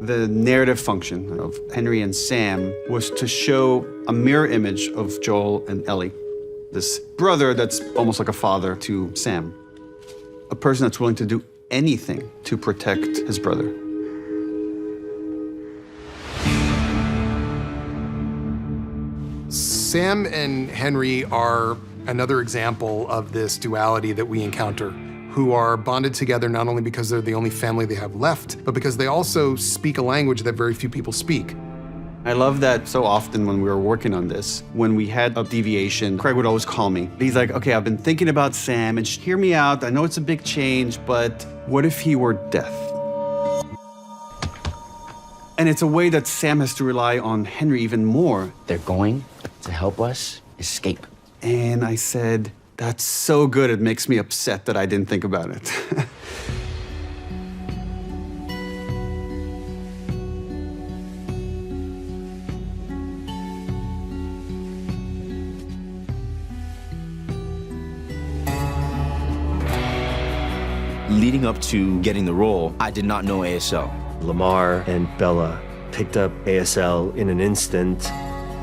The narrative function of Henry and Sam was to show a mirror image of Joel and Ellie. This brother that's almost like a father to Sam. A person that's willing to do anything to protect his brother. Sam and Henry are another example of this duality that we encounter, who are bonded together not only because they're the only family they have left, but because they also speak a language that very few people speak. I love that so often when we were working on this, when we had a deviation, Craig would always call me. He's like, okay, I've been thinking about Sam, and hear me out. I know it's a big change, but what if he were death? And it's a way that Sam has to rely on Henry even more. They're going to help us escape. And I said, that's so good, it makes me upset that I didn't think about it. Leading up to getting the role, I did not know ASL. Lamar and Bella picked up ASL in an instant.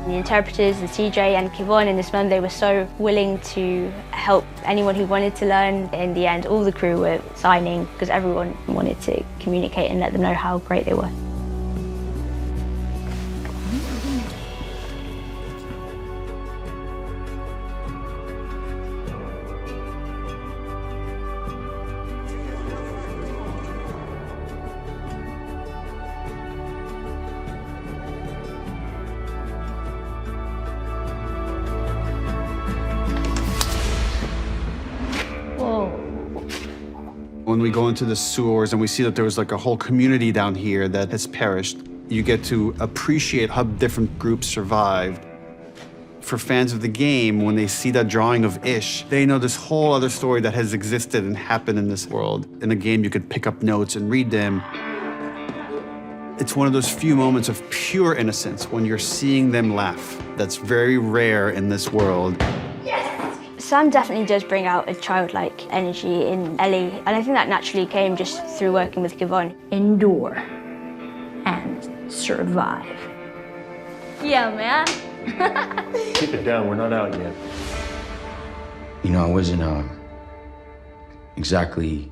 The interpreters, and CJ and Kivon in this film, they were so willing to help anyone who wanted to learn. In the end, all the crew were signing because everyone wanted to communicate and let them know how great they were. When we go into the sewers and we see that there was like a whole community down here that has perished, you get to appreciate how different groups survived. For fans of the game, when they see that drawing of Ish, they know this whole other story that has existed and happened in this world. In the game, you could pick up notes and read them. It's one of those few moments of pure innocence when you're seeing them laugh. That's very rare in this world. Sam definitely does bring out a childlike energy in Ellie, and I think that naturally came just through working with Kivon. Endure and survive. Yeah, man. Keep it down, we're not out yet. You know, I wasn't exactly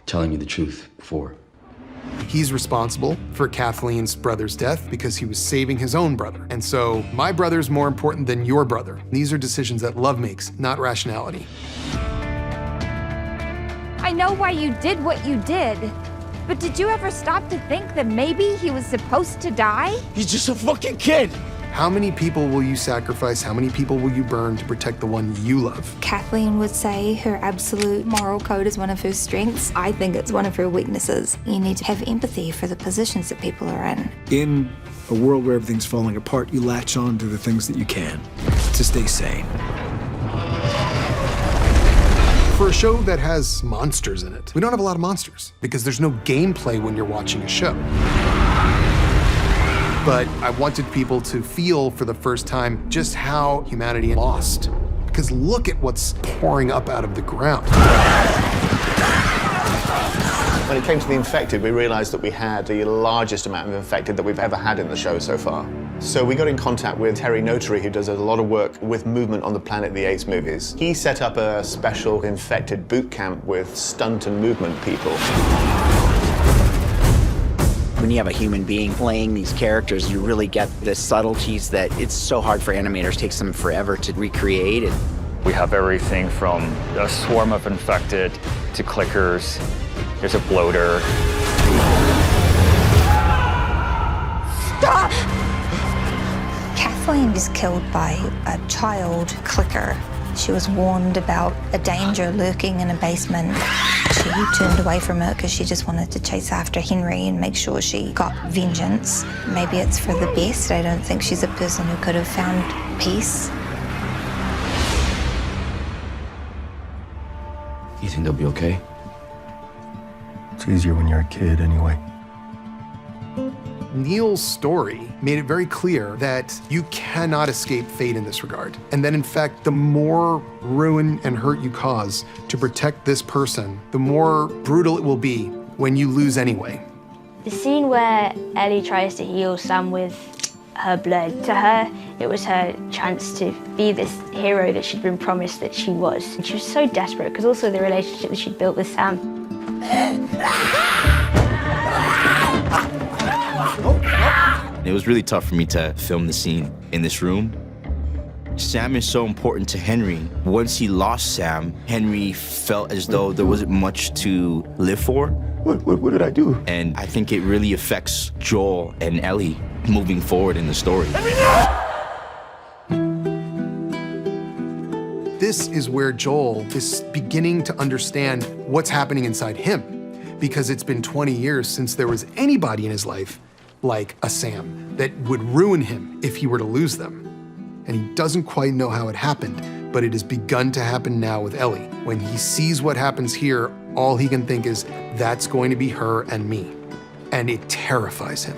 telling you the truth before. He's responsible for Kathleen's brother's death because he was saving his own brother. And so, my brother's more important than your brother. These are decisions that love makes, not rationality. I know why you did what you did, but did you ever stop to think that maybe he was supposed to die? He's just a fucking kid. How many people will you sacrifice? How many people will you burn to protect the one you love? Kathleen would say her absolute moral code is one of her strengths. I think it's one of her weaknesses. You need to have empathy for the positions that people are in. In a world where everything's falling apart, you latch on to the things that you can to stay sane. For a show that has monsters in it, we don't have a lot of monsters because there's no gameplay when you're watching a show. But I wanted people to feel for the first time just how humanity lost. Because look at what's pouring up out of the ground. When it came to the infected, we realized that we had the largest amount of infected that we've ever had in the show so far. So we got in contact with Terry Notary, who does a lot of work with movement on the Planet of the Apes movies. He set up a special infected boot camp with stunt and movement people. When you have a human being playing these characters, you really get the subtleties that it's so hard for animators, it takes them forever to recreate. We have everything from a swarm of infected to clickers. There's a bloater. Stop! Kathleen was killed by a child clicker. She was warned about a danger lurking in a basement. She turned away from it because she just wanted to chase after Henry and make sure she got vengeance. Maybe it's for the best. I don't think she's a person who could have found peace. You think they'll be okay? It's easier when you're a kid anyway. Neil's story made it very clear that you cannot escape fate in this regard. And that in fact, the more ruin and hurt you cause to protect this person, the more brutal it will be when you lose anyway. The scene where Ellie tries to heal Sam with her blood, to her, it was her chance to be this hero that she'd been promised that she was. And she was so desperate, because also the relationship that she'd built with Sam. It was really tough for me to film the scene in this room. Sam is so important to Henry. Once he lost Sam, Henry felt as though there wasn't much to live for. What did I do? And I think it really affects Joel and Ellie moving forward in the story. This is where Joel is beginning to understand what's happening inside him, because it's been 20 years since there was anybody in his life like a Sam that would ruin him if he were to lose them. And he doesn't quite know how it happened, but it has begun to happen now with Ellie. When he sees what happens here, all he can think is, that's going to be her and me. And it terrifies him.